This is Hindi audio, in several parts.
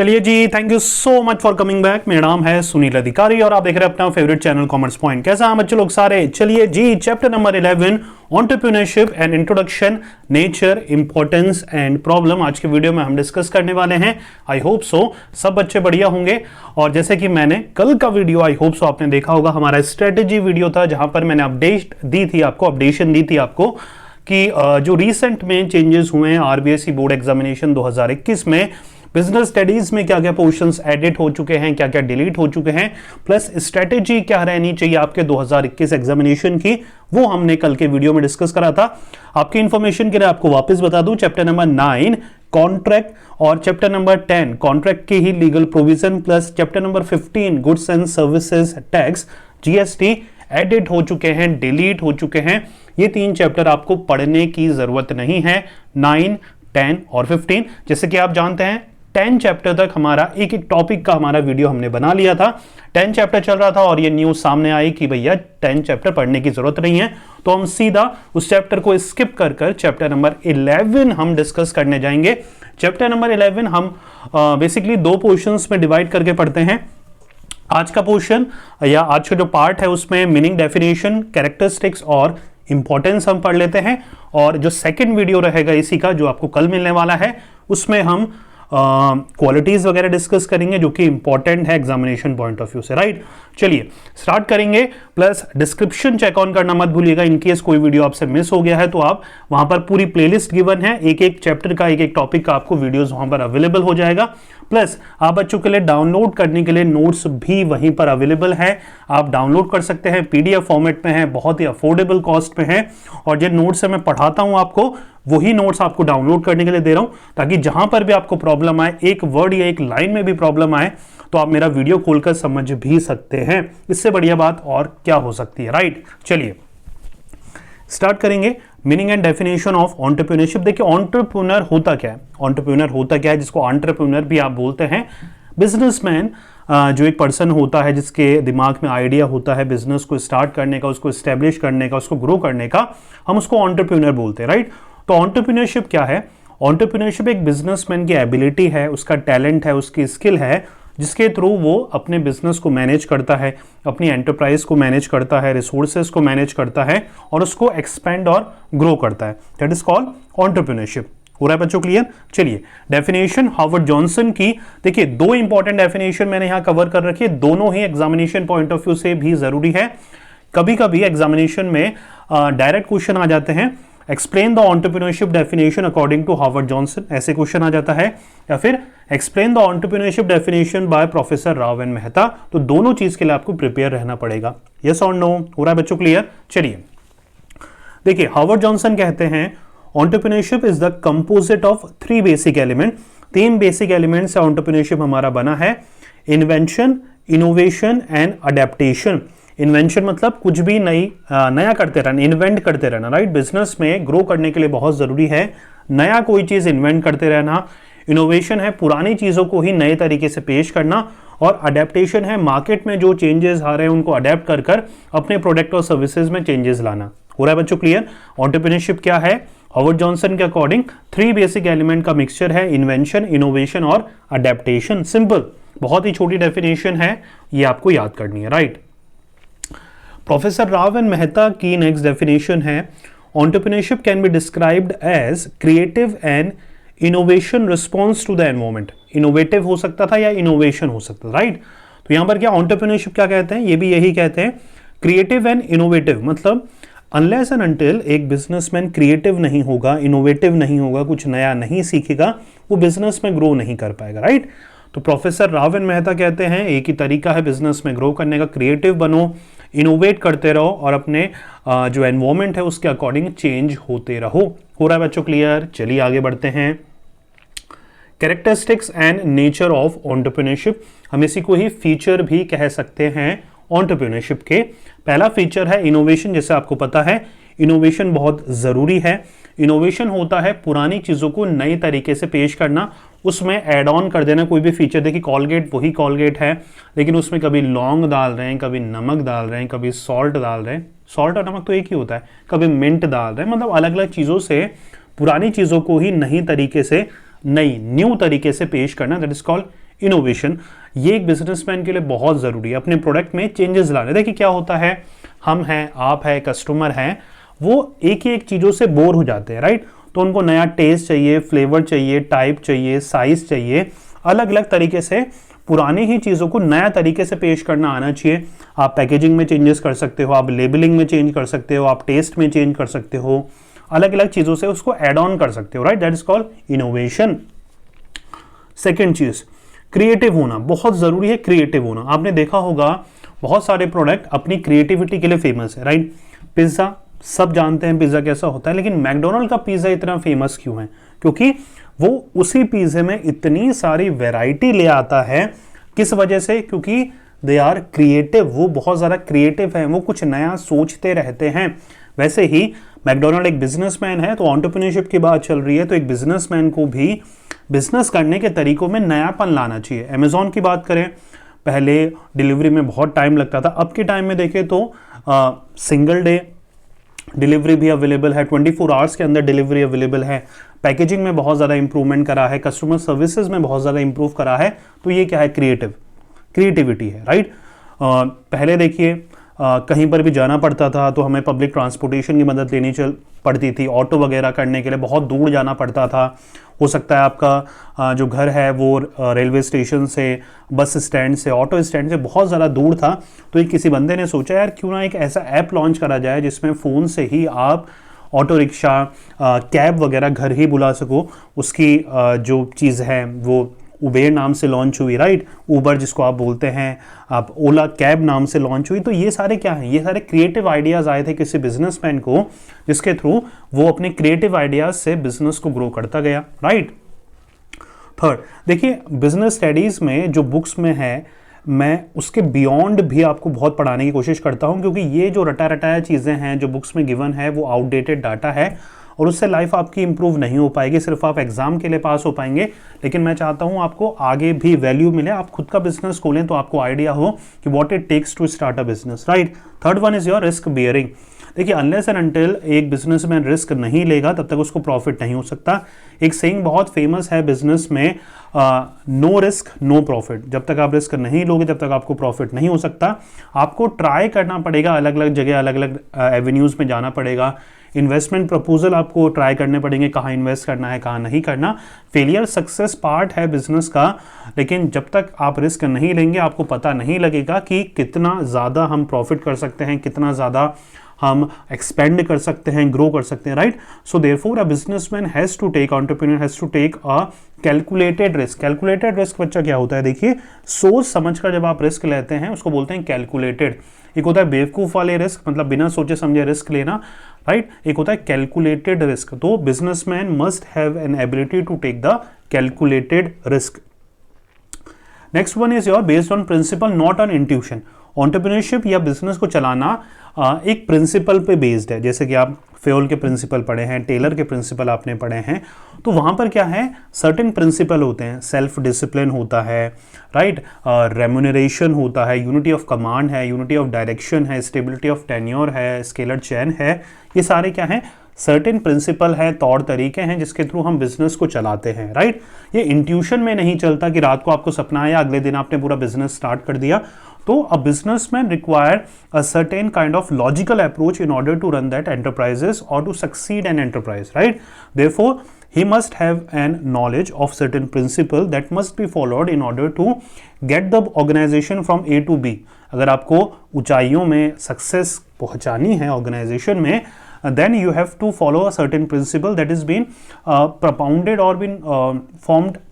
चलिए जी, thank you so much for coming back. मेरा नाम है सुनील अधिकारी और आप देख रहे हैं अपना फेवरेट चैनल कॉमर्स पॉइंट। कैसा हैं बच्चे लोग सारे? चलिए जी, chapter number 11 entrepreneurship and introduction, nature, importance and problem आज के वीडियो में हम डिस्कस करने वाले हैं। आई होप सो सब बच्चे बढ़िया होंगे। और जैसे कि मैंने कल का वीडियो आई होप सो आपने देखा होगा, हमारा स्ट्रेटेजी वीडियो था जहां पर मैंने अपडेशन दी थी आपको कि जो रिसेंट में चेंजेस हुए हैं आरबीएसई बोर्ड एग्जामिनेशन 2021 में, बिजनेस स्टडीज में क्या क्या पोर्शंस एडिट हो चुके हैं, क्या क्या डिलीट हो चुके हैं, प्लस स्ट्रेटेजी क्या रहनी चाहिए आपके 2021 एग्जामिनेशन की, वो हमने कल के वीडियो में डिस्कस करा था। आपकी इंफॉर्मेशन के लिए आपको वापस बता दूं, चैप्टर नंबर 9 कॉन्ट्रैक्ट और चैप्टर नंबर 10 कॉन्ट्रैक्ट के ही legal provision, plus chapter number 15 goods and services tax GST edit हो चुके हैं, डिलीट हो चुके हैं। ये तीन चैप्टर आपको पढ़ने की जरूरत नहीं है, 9, 10 और 15। जैसे कि आप जानते हैं 10 चैप्टर तक हमारा एक एक टॉपिक का हमारा वीडियो हमने बना लिया था। 10 चैप्टर चल रहा था और ये न्यूज सामने आई कि भैया 10 चैप्टर पढ़ने की जरूरत नहीं है, तो हम सीधा उस चैप्टर को स्किप कर चैप्टर नंबर 11 हम डिस्कस करने जाएंगे। चैप्टर नंबर 11 हम बेसिकली दो पोर्शंस में डिवाइड करके पढ़ते हैं। आज का पोर्शन या आज का जो पार्ट है उसमें मीनिंग, डेफिनेशन, कैरेक्टरिस्टिक्स और इंपॉर्टेंस हम पढ़ लेते हैं। और जो सेकंड वीडियो रहेगा इसी का, जो आपको कल मिलने वाला है, उसमें हम क्वालिटीज वगैरह डिस्कस करेंगे जो कि इंपॉर्टेंट है एग्जामिनेशन पॉइंट ऑफ व्यू से। राइट, चलिए स्टार्ट करेंगे। प्लस डिस्क्रिप्शन चेक ऑन करना मत भूलिएगा, इनकेस कोई वीडियो आपसे मिस हो गया है तो आप वहां पर पूरी प्लेलिस्ट गिवन है, एक एक चैप्टर का, एक एक टॉपिक का आपको वीडियोस वहां पर अवेलेबल हो जाएगा। प्लस आप बच्चों के लिए डाउनलोड करने के लिए नोट्स भी वहीं पर अवेलेबल है, आप डाउनलोड कर सकते हैं, पीडीएफ फॉर्मेट में है, बहुत ही अफोर्डेबल कॉस्ट में है। और जो नोट्स है मैं पढ़ाता हूं आपको, वही नोट्स आपको डाउनलोड करने के लिए दे रहा हूं, ताकि जहां पर भी आपको प्रॉब्लम आए, एक वर्ड या एक लाइन में भी प्रॉब्लम आए, तो आप मेरा वीडियो खोलकर समझ भी सकते हैं। इससे बढ़िया बात और क्या हो सकती है। राइट, चलिए स्टार्ट करेंगे। Meaning and definition of entrepreneurship. देखिए एंटरप्रेन्योर होता क्या है, एंटरप्रेन्योर होता क्या है, जिसको एंटरप्रेन्योर भी आप बोलते हैं। बिजनेसमैन जो एक पर्सन होता है जिसके दिमाग में आइडिया होता है बिजनेस को स्टार्ट करने का, उसको स्टैब्लिश करने का, उसको ग्रो करने का, हम उसको एंटरप्रेन्योर बोलते हैं। राइट, तो एंटरप्रेन्योरशिप क्या है? एंटरप्रेन्योरशिप एक बिजनेसमैन की एबिलिटी है, उसका टैलेंट है, उसकी स्किल है, जिसके थ्रू वो अपने बिजनेस को मैनेज करता है, अपनी एंटरप्राइज को मैनेज करता है, रिसोर्सेज को मैनेज करता है और उसको एक्सपेंड और ग्रो करता है। That is called entrepreneurship. हो रहा है बच्चों क्लियर? चलिए डेफिनेशन हार्वर्ड जॉनसन की, देखिए दो इंपॉर्टेंट डेफिनेशन मैंने यहां कवर कर रखी है, दोनों ही एग्जामिनेशन पॉइंट ऑफ व्यू से भी जरूरी है। कभी कभी एग्जामिनेशन में डायरेक्ट क्वेश्चन आ जाते हैं, explain the entrepreneurship definition according to Harvard Johnson, ऐसे क्वेश्चन आ जाता है, या फिर explain the entrepreneurship definition by professor Rao N Mehta. तो दोनों चीज के लिए आपको प्रिपेयर रहना पड़ेगा। यस और नो? हो रहा है बच्चों क्लियर? चलिए देखिए, हार्वर्ड जॉनसन कहते हैं entrepreneurship is the composite of 3 basic element. 3 basic element से एंटरप्रेन्योरशिप हमारा बना है, invention, innovation and adaptation. Invention मतलब कुछ भी नया करते रहना, इन्वेंट करते रहना। राइट, बिजनेस में ग्रो करने के लिए बहुत जरूरी है नया कोई चीज इन्वेंट करते रहना। इनोवेशन है पुरानी चीजों को ही नए तरीके से पेश करना, और अडेप्टेशन है मार्केट में जो चेंजेस आ रहे हैं उनको अडेप्ट कर अपने प्रोडक्ट और सर्विसेज में चेंजेस लाना। हो रहा है बच्चों क्लियर? एंटरप्रेन्योरशिप क्या है? हार्वर्ड जॉनसन के अकॉर्डिंग 3 बेसिक एलिमेंट का मिक्सचर है, इन्वेंशन, इनोवेशन और अडेप्टेशन। सिंपल, बहुत ही छोटी डेफिनेशन है, ये आपको याद करनी है। Right, professor Rao N Mehta की नेक्स्ट डेफिनेशन है, entrepreneurship can be described as creative and innovation response to the environment. Innovative हो सकता था या इनोवेशन हो सकता था। राइट, तो यहां पर क्या एंटरप्रेन्योरशिप क्या कहते हैं, ये भी यही कहते हैं, क्रिएटिव एंड इनोवेटिव। मतलब अनलेस एंड अनटिल एक बिजनेसमैन क्रिएटिव नहीं होगा, इनोवेटिव नहीं होगा, कुछ नया नहीं सीखेगा, वो बिजनेस में ग्रो नहीं कर पाएगा। राइट, तो प्रोफेसर राव एन मेहता कहते हैं एक ही तरीका है बिजनेस में ग्रो करने का, क्रिएटिव बनो, इनोवेट करते रहो और अपने जो एनवायरमेंट है उसके अकॉर्डिंग चेंज होते रहो। हो रहा है बच्चों क्लियर? चलिए आगे बढ़ते हैं। Characteristics and nature of entrepreneurship, हम इसी को ही फीचर भी कह सकते हैं एंटरप्रेन्योरशिप के। पहला फीचर है इनोवेशन। जैसे आपको पता है इनोवेशन बहुत जरूरी है। इनोवेशन होता है पुरानी चीजों को नए तरीके से पेश करना, उसमें ऐड ऑन कर देना कोई भी फीचर। देखिए कॉलगेट वही कॉलगेट है, लेकिन उसमें कभी लौंग डाल रहे हैं, कभी नमक डाल रहे हैं, कभी सॉल्ट डाल रहे हैं, सॉल्ट और नमक तो एक ही होता है, कभी मिंट डाल रहे हैं, मतलब अलग अलग चीजों से पुरानी चीजों को ही नई तरीके से नई न्यू तरीके से पेश करना, दैट इज कॉल्ड इनोवेशन। ये एक बिजनेसमैन के लिए बहुत ज़रूरी है, अपने प्रोडक्ट में चेंजेस लाने। देखिए क्या होता है, हम हैं, आप है, कस्टमर हैं, वो एक ही एक चीज़ों से बोर हो जाते हैं, राइट। तो उनको नया टेस्ट चाहिए, फ्लेवर चाहिए, टाइप चाहिए, साइज चाहिए, अलग अलग तरीके से पुरानी ही चीज़ों को नया तरीके से पेश करना आना चाहिए। आप पैकेजिंग में चेंजेस कर सकते हो, आप लेबलिंग में चेंज कर सकते हो, आप टेस्ट में चेंज कर सकते हो, अलग अलग चीज़ों से उसको एड ऑन कर सकते हो, right. That is called innovation. Second cheese, creative होना बहुत ज़रूरी है। क्रिएटिव होना, आपने देखा होगा बहुत सारे प्रोडक्ट अपनी क्रिएटिविटी के लिए फेमस है, राइट। पिज़्ज़ा, सब जानते हैं पिज़्ज़ा कैसा होता है, लेकिन मैकडोनल्ड का पिज़्ज़ा इतना फेमस क्यों है? क्योंकि वो उसी पिज़्ज़े में इतनी सारी वैरायटी ले आता है। किस वजह से? क्योंकि दे आर क्रिएटिव, वो बहुत ज़्यादा क्रिएटिव हैं, वो कुछ नया सोचते रहते हैं। वैसे ही मैकडोनल्ड एक बिजनेसमैन है, तो एंटरप्रेन्योरशिप की बात चल रही है, तो एक बिजनेसमैन को भी बिजनेस करने के तरीकों में नयापन लाना चाहिए। अमेजॉन की बात करें, पहले डिलीवरी में बहुत टाइम लगता था, अब के टाइम में देखें तो सिंगल डे डिलीवरी भी अवेलेबल है, 24 आवर्स के अंदर डिलीवरी अवेलेबल है। पैकेजिंग में बहुत ज़्यादा इंप्रूवमेंट करा है, कस्टमर सर्विसेज में बहुत ज़्यादा इंप्रूव करा है। तो ये क्या है? क्रिएटिविटी है, राइट। पहले देखिए कहीं पर भी जाना पड़ता था तो हमें पब्लिक ट्रांसपोर्टेशन की मदद लेनी पड़ती थी, ऑटो वगैरह करने के लिए बहुत दूर जाना पड़ता था। हो सकता है आपका जो घर है वो रेलवे स्टेशन से, बस स्टैंड से, ऑटो स्टैंड से बहुत ज़्यादा दूर था। तो एक किसी बंदे ने सोचा यार क्यों ना एक ऐसा ऐप लॉन्च करा जाए जिसमें फ़ोन से ही आप ऑटो रिक्शा, कैब वगैरह घर ही बुला सको। उसकी जो चीज़ है वो उबेर नाम से लॉन्च हुई, राइट। ऊबर जिसको आप बोलते हैं, आप ओला कैब नाम से लॉन्च हुई। तो ये सारे क्या हैं? ये सारे क्रिएटिव आइडियाज़ आए थे किसी बिजनेसमैन को, जिसके थ्रू वो अपने क्रिएटिव आइडियाज़ से बिजनेस को ग्रो करता गया, राइट। थर्ड, देखिए बिजनेस स्टडीज़ में जो बुक्स में है, मैं उसके बियॉन्ड भी आपको बहुत पढ़ाने की कोशिश करता हूँ, क्योंकि ये जो रटाया चीज़ें हैं जो बुक्स में गिवन है वो आउटडेटेड डाटा है और उससे लाइफ आपकी इंप्रूव नहीं हो पाएगी। सिर्फ आप एग्जाम के लिए पास हो पाएंगे, लेकिन मैं चाहता हूँ आपको आगे भी वैल्यू मिले। आप खुद का बिजनेस खोलें तो आपको आइडिया हो कि what it takes to start a business, right. Third one is your risk bearing. देखिए अनलेस एंड अनटिल एक बिजनेसमैन रिस्क नहीं लेगा तब तक उसको प्रॉफिट नहीं हो सकता। एक सेइंग बहुत फेमस है बिजनेस में, नो रिस्क नो प्रॉफिट। जब तक आप रिस्क नहीं लोगे तब तक आपको प्रॉफिट नहीं हो सकता। आपको ट्राई करना पड़ेगा, अलग अलग जगह अलग अलग एवेन्यूज़ में जाना पड़ेगा। इन्वेस्टमेंट प्रपोजल आपको ट्राई करने पड़ेंगे, कहाँ इन्वेस्ट करना है कहाँ नहीं करना। फेलियर सक्सेस पार्ट है बिजनेस का, लेकिन जब तक आप रिस्क नहीं लेंगे आपको पता नहीं लगेगा कि कितना ज़्यादा हम प्रॉफिट कर सकते हैं, कितना ज़्यादा हम एक्सपेंड कर सकते हैं, ग्रो कर सकते हैं, right. So therefore a businessman has to take, entrepreneur has to take a calculated risk. Calculated risk बच्चा क्या होता है? देखिए सोच समझकर जब आप रिस्क लेते हैं उसको बोलते हैं कैलकुलेटेड। एक होता है बेवकूफ़ वाले रिस्क, मतलब बिना सोचे समझे रिस्क लेना, राइट। एक होता है कैलकुलेटेड रिस्क। तो businessman must have an ability to take the calculated risk. Next one is your based on principle not on intuition. Entrepreneurship या बिजनेस को चलाना एक प्रिंसिपल पे बेस्ड है। जैसे कि आप फेयोल के प्रिंसिपल पढ़े हैं, टेलर के प्रिंसिपल आपने पढ़े हैं, तो वहाँ पर क्या है, सर्टेन प्रिंसिपल होते हैं। सेल्फ डिसिप्लिन होता है, राइट, रेम्यूनरेशन होता है, यूनिटी ऑफ कमांड है, यूनिटी ऑफ डायरेक्शन है, स्टेबिलिटी ऑफ टेन्योर है, स्केलर चेन है। ये सारे क्या हैं? सर्टेन प्रिंसिपल है, तौर तरीके हैं जिसके थ्रू हम बिजनेस को चलाते हैं, राइट। ये इंट्यूशन में नहीं चलता कि रात को आपको सपना आया अगले दिन आपने पूरा बिजनेस स्टार्ट कर दिया। तो a businessman require a certain kind of logical approach in order to run that enterprises और to succeed an enterprise, right. Therefore he must have an knowledge of certain principle that must be followed in order to get the organization from A to B. अगर आपको ऊंचाइयों में सक्सेस पहुंचानी है ऑर्गेनाइजेशन में, then you have to follow a certain principle that is been propounded or been formed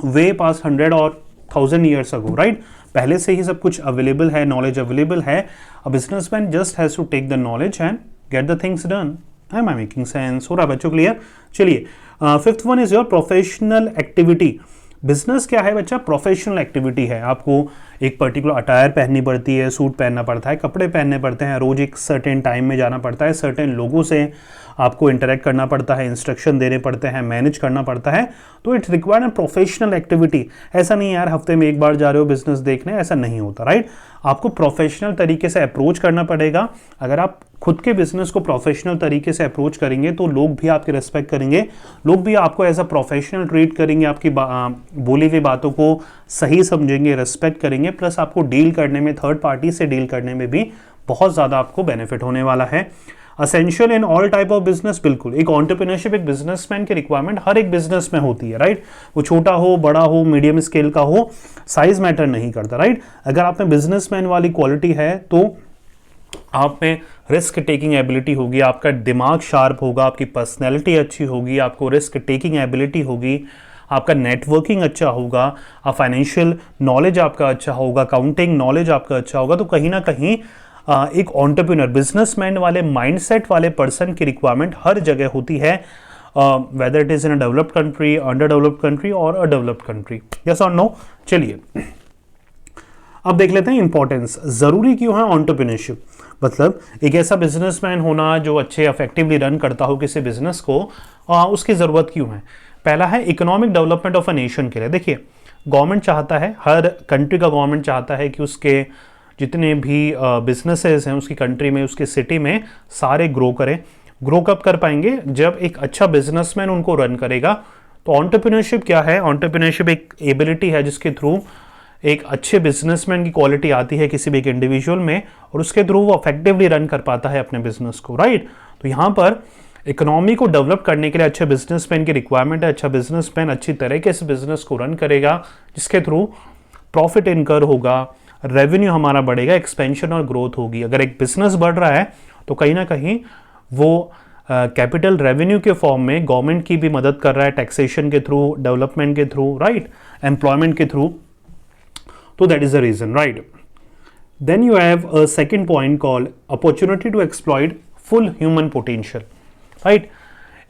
way past 100 or 1000 years ago, right? पहले से ही सब कुछ अवेलेबल है, नॉलेज अवेलेबल है। A businessman just has to take the knowledge and get the things done. Am I making sense? हो रहा बच्चों क्लियर? चलिए fifth one is your professional activity. Business क्या है बच्चा? प्रोफेशनल एक्टिविटी है। आपको एक पर्टिकुलर अटायर पहननी पड़ती है, सूट पहनना पड़ता है, कपड़े पहनने पड़ते हैं, रोज एक सर्टेन टाइम में जाना पड़ता है, सर्टेन लोगों से आपको इंटरेक्ट करना पड़ता है, इंस्ट्रक्शन देने पड़ते हैं, मैनेज करना पड़ता है। तो it's required a professional activity. ऐसा नहीं यार हफ्ते में एक बार जा रहे हो बिजनेस देखने, ऐसा नहीं होता, राइट। आपको प्रोफेशनल तरीके से अप्रोच करना पड़ेगा। अगर आप खुद के बिजनेस को प्रोफेशनल तरीके से अप्रोच करेंगे तो लोग भी आपकी रिस्पेक्ट करेंगे, लोग भी आपको एज अ प्रोफेशनल ट्रीट करेंगे, आपकी बोली हुई बातों को सही समझेंगे, रिस्पेक्ट करेंगे, प्लस आपको डील करने में, थर्ड पार्टी से डील करने में भी बहुत ज़्यादा आपको बेनिफिट होने वाला है। Essential in all type of business, बिल्कुल एक एंटरप्रेन्योरशिप एक बिजनेसमैन की रिक्वायरमेंट हर एक बिजनेस में होती है, राइट। वो छोटा हो, बड़ा हो, मीडियम स्केल का हो, साइज मैटर नहीं करता, राइट। अगर आप में बिजनेसमैन वाली क्वालिटी है तो आप में रिस्क टेकिंग एबिलिटी होगी, आपका दिमाग शार्प होगा, आपकी पर्सनैलिटी अच्छी होगी, आपको रिस्क टेकिंग एबिलिटी होगी, आपका नेटवर्किंग अच्छा होगा, आप फाइनेंशियल नॉलेज आपका अच्छा होगा, अकाउंटिंग नॉलेज आपका अच्छा होगा, तो कहीं ना कहीं एक एंटरप्रेन्योर बिजनेसमैन वाले माइंडसेट वाले पर्सन की रिक्वायरमेंट हर जगह होती है, whether it is in a developed country, under developed country और अ डेवलप्ड कंट्री, यस और नो। चलिए अब देख लेते हैं इंपॉर्टेंस, जरूरी क्यों है एंटरप्रेन्योरशिप, मतलब एक ऐसा बिजनेसमैन होना जो अच्छे इफेक्टिवली रन करता हो किसी बिजनेस को, उसकी जरूरत क्यों है। पहला है economic development of a nation के लिए। देखिए गवर्नमेंट चाहता है, हर कंट्री का गवर्नमेंट चाहता है कि उसके जितने भी बिजनेसेस हैं उसकी कंट्री में, उसकी सिटी में सारे ग्रो करें। ग्रो कब कर पाएंगे, जब एक अच्छा बिजनेसमैन उनको रन करेगा। तो एंटरप्रेन्योरशिप क्या है, एंटरप्रेन्योरशिप एक एबिलिटी है जिसके थ्रू एक अच्छे बिजनेसमैन की क्वालिटी आती है किसी भी एक इंडिविजुअल में, और उसके थ्रू वो इफेक्टिवली रन कर पाता है अपने बिजनेस को, राइट। तो यहाँ पर इकोनॉमी को डेवलप करने के लिए अच्छे बिजनेसमैन की रिक्वायरमेंट है। अच्छा बिजनेसमैन अच्छी तरीके से बिजनेस को रन करेगा जिसके थ्रू प्रॉफिट इनकर होगा, रेवेन्यू हमारा बढ़ेगा, एक्सपेंशन और ग्रोथ होगी। अगर एक बिजनेस बढ़ रहा है तो कहीं ना कहीं वो कैपिटल रेवेन्यू के फॉर्म में गवर्नमेंट की भी मदद कर रहा है, टैक्सेशन के थ्रू, डेवलपमेंट के थ्रू, राइट, एम्प्लॉयमेंट के थ्रू। तो that is the reason, right. Then you have a second point called opportunity to exploit full human potential, right.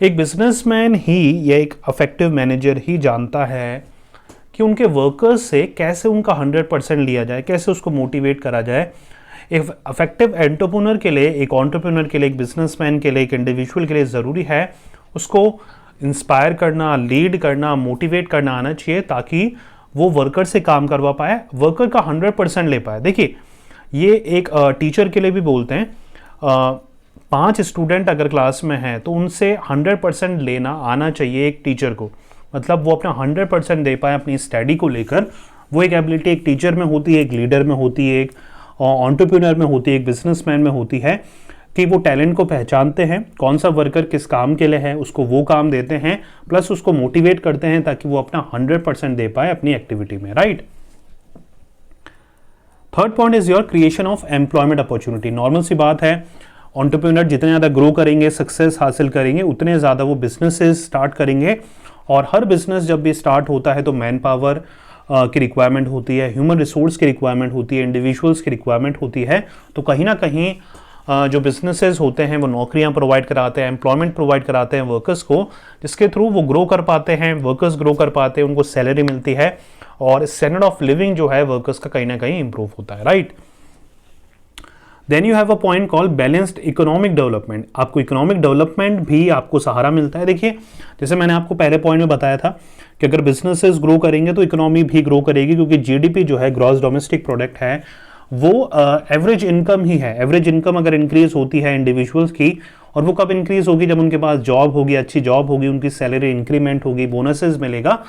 एक बिजनेसमैन ही या एक इफेक्टिव मैनेजर ही जानता है कि उनके वर्कर्स से कैसे उनका 100% लिया जाए, कैसे उसको मोटिवेट करा जाए। एक इफेक्टिव एंटरप्रेन्योर के लिए, एक एंटरप्रेन्योर के लिए, एक बिजनेसमैन के लिए, एक इंडिविजुअल के लिए ज़रूरी है उसको इंस्पायर करना, लीड करना, मोटिवेट करना आना चाहिए ताकि वो वर्कर से काम करवा पाए, वर्कर का 100% ले पाए। देखिए ये एक टीचर के लिए भी बोलते हैं, 5 स्टूडेंट अगर क्लास में हैं तो उनसे 100% लेना आना चाहिए एक टीचर को, मतलब वो अपना 100% दे पाए अपनी स्टडी को लेकर। वो एक एबिलिटी एक टीचर में होती है, एक लीडर में होती है, एक एंटरप्रेन्योर में होती है, एक बिजनेसमैन में होती है कि वो टैलेंट को पहचानते हैं, कौन सा वर्कर किस काम के लिए है, उसको वो काम देते हैं, प्लस उसको मोटिवेट करते हैं ताकि वो अपना 100% दे पाए अपनी एक्टिविटी में, right. Third point is your creation of employment opportunity. Normal सी बात है, एंटरप्रेन्योर जितने ज़्यादा ग्रो करेंगे, सक्सेस हासिल करेंगे, उतने ज़्यादा वो बिजनेसेस स्टार्ट करेंगे, और हर बिजनेस जब भी स्टार्ट होता है तो मैन पावर की रिक्वायरमेंट होती है, ह्यूमन रिसोर्स की रिक्वायरमेंट होती है, इंडिविजुअल्स की रिक्वायरमेंट होती है। तो कहीं ना कहीं जो बिजनेसेस होते हैं वो नौकरियां प्रोवाइड कराते हैं, एम्प्लॉयमेंट प्रोवाइड कराते हैं वर्कर्स को, जिसके थ्रू वो ग्रो कर पाते हैं, वर्कर्स ग्रो कर पाते हैं, उनको सैलरी मिलती है और स्टैंडर्ड ऑफ लिविंग जो है वर्कर्स का कहीं ना कहीं इंप्रूव होता है, right. Then you have a point called balanced economic development. आपको इकोनॉमिक डेवलपमेंट भी आपको सहारा मिलता है। देखिए जैसे मैंने आपको पहले पॉइंट में बताया था कि अगर बिजनेसेस ग्रो करेंगे तो इकोनॉमी भी ग्रो करेगी, क्योंकि जीडीपी जो है, ग्रॉस डोमेस्टिक प्रोडक्ट है, वो एवरेज इनकम ही है। एवरेज इनकम अगर इंक्रीज होती है इंडिविजुअल्स की, और वो कब इंक्रीज होगी, जब उनके पास जॉब होगी, अच्छी जॉब होगी, उनकी सैलरी इंक्रीमेंट होगी, बोनसेस मिलेगा।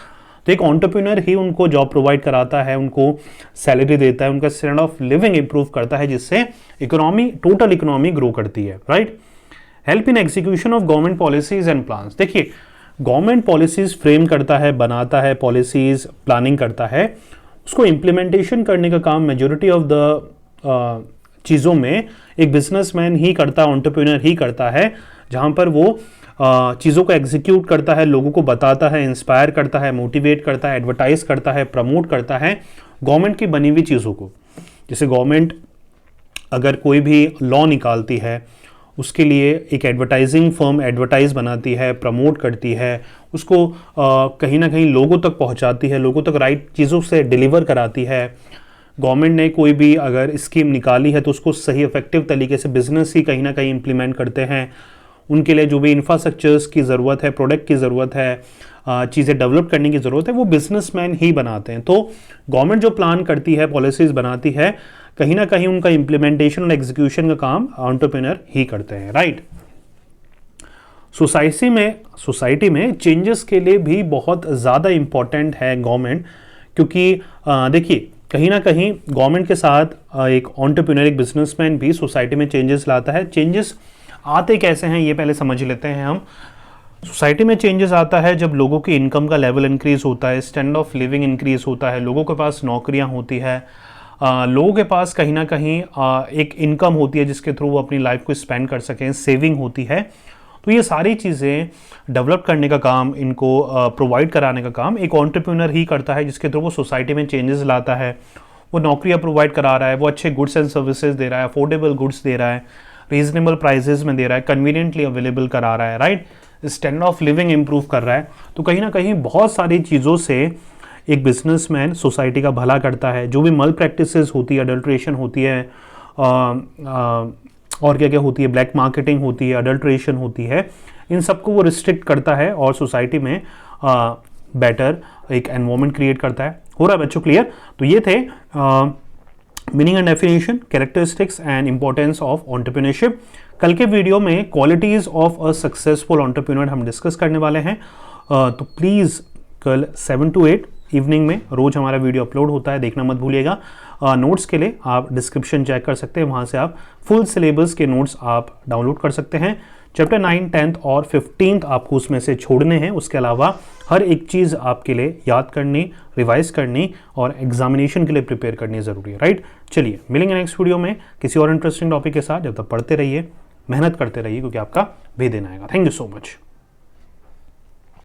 तो एक एंटरप्रेन्योर ही उनको जॉब प्रोवाइड कराता है, उनको सैलरी देता है, उनका स्टैंडर्ड ऑफ लिविंग इंप्रूव करता है, जिससे इकोनॉमी, टोटल इकोनॉमी ग्रो करती है, right. Help in execution of government policies and plans. देखिए गवर्नमेंट पॉलिसीज फ्रेम करता है, बनाता है, पॉलिसीज प्लानिंग करता है, उसको इम्प्लीमेंटेशन करने का काम मेजोरिटी ऑफ द चीज़ों में एक बिजनेसमैन ही करता है, एंटरप्रेन्योर ही करता है, जहाँ पर वो चीज़ों को एग्जीक्यूट करता है, लोगों को बताता है, इंस्पायर करता है, मोटिवेट करता है, एडवर्टाइज करता है, प्रमोट करता है गवर्नमेंट की बनी हुई चीज़ों को। जैसे गवर्नमेंट अगर कोई भी लॉ निकालती है, उसके लिए एक एडवर्टाइजिंग फर्म एडवर्टाइज बनाती है, प्रमोट करती है, उसको कहीं ना कहीं लोगों तक पहुंचाती है, लोगों तक राइट चीज़ों से डिलीवर कराती है। गवर्नमेंट ने कोई भी अगर स्कीम निकाली है तो उसको सही इफेक्टिव तरीके से बिजनेस ही कहीं ना कहीं इम्प्लीमेंट करते हैं। उनके लिए जो भी इंफ्रास्ट्रक्चर्स की ज़रूरत है, प्रोडक्ट की ज़रूरत है, चीज़ें डेवलप करने की ज़रूरत है वो बिजनेसमैन ही बनाते हैं। तो गवर्नमेंट जो प्लान करती है, पॉलिसीज़ बनाती है, कहीं ना कहीं उनका इम्प्लीमेंटेशन और एग्जीक्यूशन का काम एंटरप्रेन्योर ही करते हैं, राइट। सोसाइटी में चेंजेस के लिए भी बहुत ज़्यादा इम्पॉर्टेंट है गवर्नमेंट, क्योंकि देखिए कहीं ना कहीं गवर्नमेंट के साथ एक एंटरप्रेन्योर, एक बिजनेसमैन भी सोसाइटी में चेंजेस लाता है। चेंजेस आते कैसे हैं ये पहले समझ लेते हैं हम। सोसाइटी में चेंजेस आता है जब लोगों की इनकम का लेवल इंक्रीज होता है, स्टैंडर्ड ऑफ लिविंग इंक्रीज होता है, लोगों के पास नौकरियां होती है, लोगों के पास कहीं ना कहीं एक इनकम होती है जिसके थ्रू वो अपनी लाइफ को स्पेंड कर सकें, सेविंग होती है। तो ये सारी चीज़ें डेवलप करने का काम, इनको प्रोवाइड कराने का काम एक एंटरप्रेन्योर ही करता है, जिसके थ्रू वो सोसाइटी में चेंजेस लाता है। वो नौकरियां प्रोवाइड करा रहा है, वो अच्छे गुड्स एंड सर्विसेज दे रहा है, अफोर्डेबल गुड्स दे रहा है, रीजनेबल प्राइसेस में दे रहा है, कन्वीनियंटली अवेलेबल करा रहा है, right. Standard of living improve कर रहा है। तो कहीं ना कहीं बहुत सारी चीज़ों से एक बिजनेसमैन सोसाइटी का भला करता है। जो भी मल प्रैक्टिसेस होती है, अडल्ट्रेशन होती है, और क्या क्या होती है, ब्लैक मार्केटिंग होती है, अडल्ट्रेशन होती है, इन सबको वो रिस्ट्रिक्ट करता है और सोसाइटी में बेटर एक एनवायरनमेंट क्रिएट करता है। हो रहा है बच्चों क्लियर? तो ये थे meaning and definition, characteristics and importance of entrepreneurship. कल के वीडियो में qualities of a successful entrepreneur हम डिस्कस करने वाले हैं। तो प्लीज़ कल 7 to 8 इवनिंग में रोज हमारा वीडियो अपलोड होता है, देखना मत भूलिएगा। नोट्स के लिए आप डिस्क्रिप्शन चेक कर सकते हैं, वहाँ से आप फुल सिलेबस के नोट्स आप डाउनलोड कर सकते हैं। चैप्टर 9, 10th और 15th आपको उसमें से छोड़ने हैं। उसके अलावा हर एक चीज़ आपके लिए याद करनी, रिवाइज करनी और एग्जामिनेशन के लिए प्रिपेयर करनी ज़रूरी है, राइट। चलिए मिलेंगे नेक्स्ट वीडियो में किसी और इंटरेस्टिंग टॉपिक के साथ। जब तक पढ़ते रहिए, मेहनत करते रहिए, क्योंकि आपका भी दिन आएगा। Thank you so much.